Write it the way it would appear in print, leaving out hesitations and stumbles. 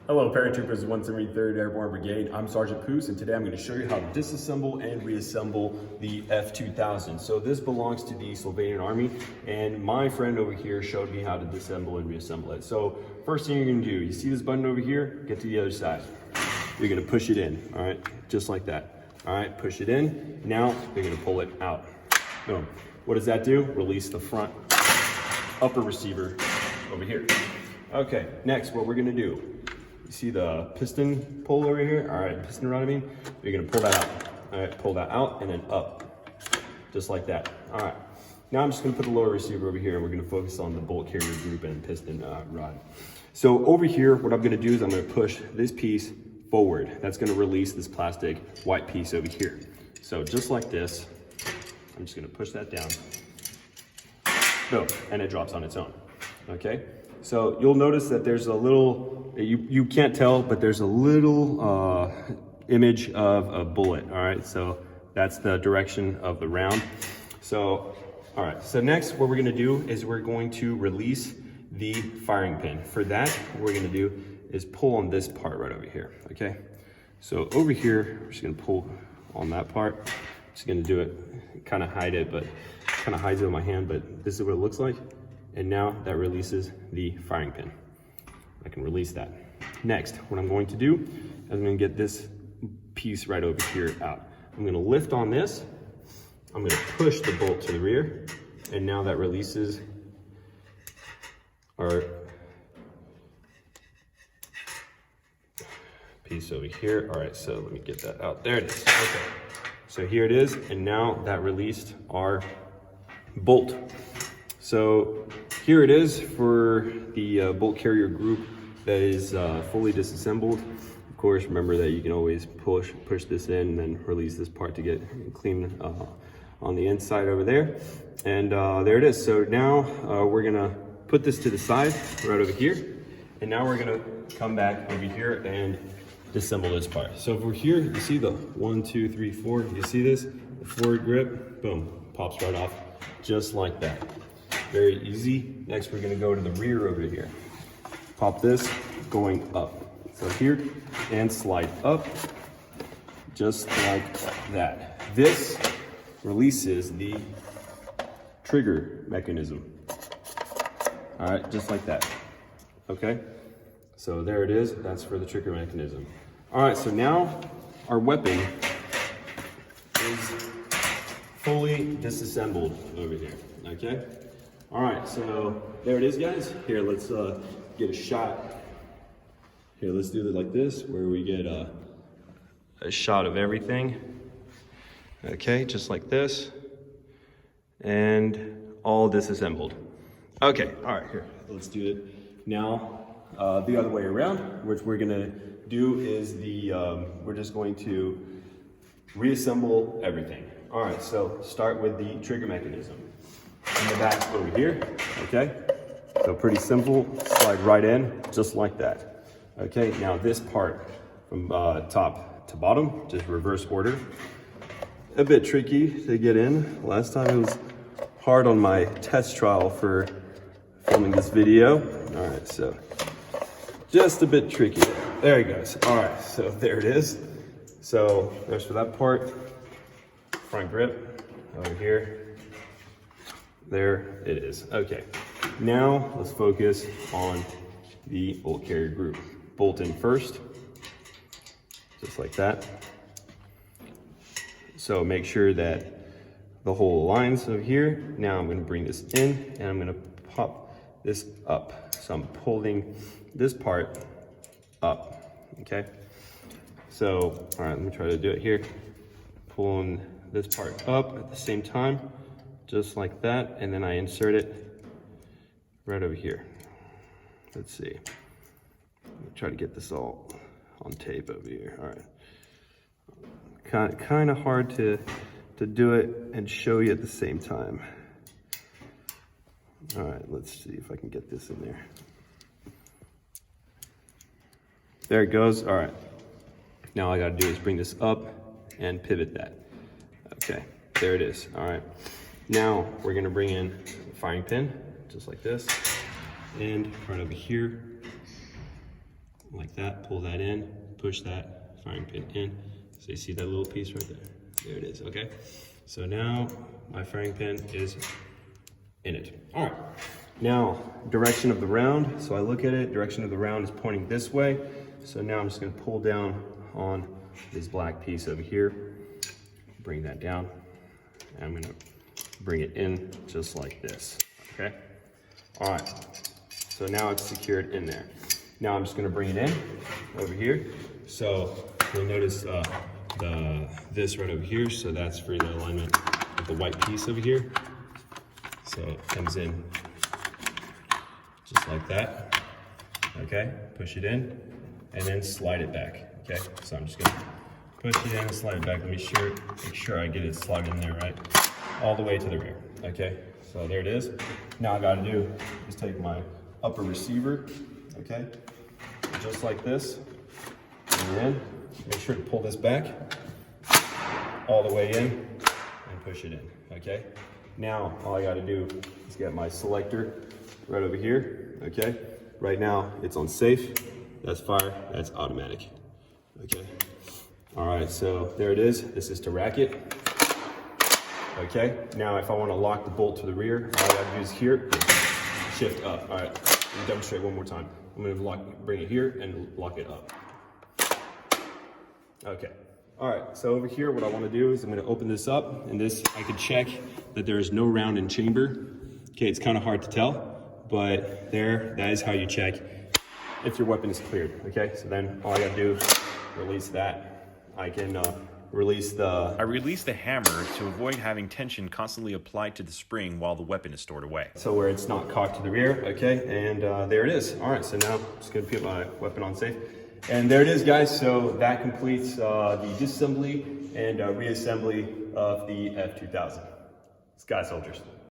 Hello Paratroopers, 173rd Airborne Brigade. I'm Sergeant Poos, and today I'm going to show you how to disassemble and reassemble the F2000. So this belongs to the Slovenian Army, and my friend over here showed me how to disassemble and reassemble it. So first thing you're going to do, you see this button over here? Get to the other side. You're going to push it in, all right? Just like that. All right, push it in. Now you're going to pull it out. Boom. What does that do? Release the front upper receiver over here. Okay, next what we're going to do. You see the piston pull over here? All right, piston rod, I mean. You're gonna pull that out. All right, pull that out and then up, just like that. All right, now I'm just gonna put the lower receiver over here and we're gonna focus on the bolt carrier group and piston rod. So over here, what I'm gonna do is I'm gonna push this piece forward. That's gonna release this plastic white piece over here. So just like this, I'm just gonna push that down. Boom, and it drops on its own, okay? So you'll notice that there's a little, you can't tell, but there's a little image of a bullet, all right? So that's the direction of the round. So, all right, so next what we're gonna do is we're going to release the firing pin. For that, what we're gonna do is pull on this part right over here, okay? So over here, we're just gonna pull on that part. Just gonna do it, kind of hide it, but kind of hides it with my hand, but this is what it looks like. And now that releases the firing pin. I can release that. Next, what I'm going to do is I'm going to get this piece right over here out. I'm going to lift on this. I'm going to push the bolt to the rear. And now that releases our piece over here. All right, so let me get that out. There it is. Okay. So here it is. And now that released our bolt. So here it is for the bolt carrier group that is fully disassembled. Of course, remember that you can always push this in and then release this part to get clean on the inside over there. And there it is. So now we're gonna put this to the side right over here. And now we're gonna come back over here and disassemble this part. So over here, you see the 1, 2, 3, 4, you see this? The forward grip, boom, pops right off just like that. Very easy. Next, we're gonna go to the rear over here. Pop this going up. So here, and slide up, just like that. This releases the trigger mechanism. All right, just like that, okay? So there it is, that's for the trigger mechanism. All right, so now our weapon is fully disassembled over here, okay? All right, so there it is, guys. Here, let's get a shot. Here, let's do it like this, where we get a shot of everything. Okay, just like this. And all disassembled. Okay, all right, here, let's do it. Now, the other way around, which we're gonna do is we're just going to reassemble everything. All right, so start with the trigger mechanism. In the back over here, okay? So pretty simple, slide right in, just like that. Okay, now this part from top to bottom, just reverse order. A bit tricky to get in. Last time it was hard on my test trial for filming this video. All right, so just a bit tricky. There it goes. All right, so there it is. So there's for that part, front grip over here. There it is. Okay, now let's focus on the bolt carrier group. Bolt in first, just like that. So make sure that the hole aligns over here. Now I'm gonna bring this in and I'm gonna pop this up. So I'm pulling this part up, okay? So, all right, let me try to do it here. Pulling this part up at the same time. Just like that, and then I insert it right over here. Let's see. Try to get this all on tape over here. All right. Kind of hard to do it and show you at the same time. All right, let's see if I can get this in there. There it goes. All right. Now all I gotta do is bring this up and pivot that. Okay, there it is. All right. Now we're gonna bring in the firing pin, just like this. And right over here, like that, pull that in, push that firing pin in. So you see that little piece right there? There it is, okay? So now my firing pin is in it. All right, now direction of the round. So I look at it, direction of the round is pointing this way. So now I'm just gonna pull down on this black piece over here, bring that down, and I'm gonna bring it in just like this, okay? All right, so now it's secured in there. Now I'm just gonna bring it in over here. So you'll notice this right over here, so that's for the alignment of the white piece over here. So it comes in just like that, okay? Push it in, and then slide it back, okay? So I'm just gonna push it in and slide it back. Let me make sure I get it slugged in there right, all the way to the rear, okay? So there it is. Now I gotta do is take my upper receiver, okay? Just like this, and then make sure to pull this back all the way in and push it in, okay? Now, all I gotta do is get my selector right over here, okay? Right now, it's on safe, that's fire, that's automatic, okay? All right, so there it is. This is to rack it, okay? Now, if I wanna lock the bolt to the rear, all I gotta do is here, shift up. All right, let me demonstrate one more time. I'm gonna bring it here and lock it up. Okay. All right, so over here, what I want to do is I'm going to open this up, and this, I can check that there is no round in chamber. Okay, it's kind of hard to tell, but that is how you check if your weapon is cleared. Okay, so then all I got to do is release that. I can release the hammer to avoid having tension constantly applied to the spring while the weapon is stored away. So where it's not cocked to the rear, okay, and there it is. All right, so now I'm just going to put my weapon on safe. And there it is, guys. So that completes the disassembly and reassembly of the F2000. Sky Soldiers.